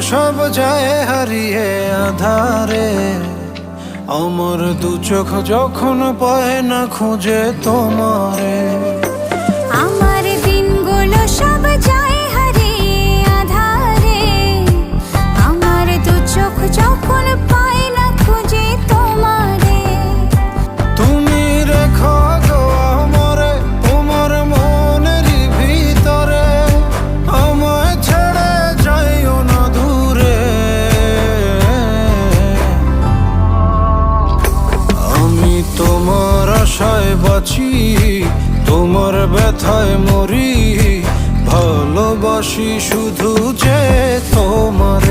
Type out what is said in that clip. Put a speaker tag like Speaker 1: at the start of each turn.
Speaker 1: সব যায় হারিয়ে আধারে, আমার দু চোখ যখন পায় না খুঁজে তোমারে।
Speaker 2: আমার দিনগুলো সব যায় হারিয়ে আঁধারে, আমার দু চোখ যখন পায় না খুঁজে তোমারে।
Speaker 1: তুমি রেখো গো আমরে তোমার মনের ভিতরে, আমায় ছেড়ে যাইও না দূরে। আমি তোমার আশায় বাঁচি, তোমার ব্যথায় মরি, ভালোবাসি শুধু যে তোমারে।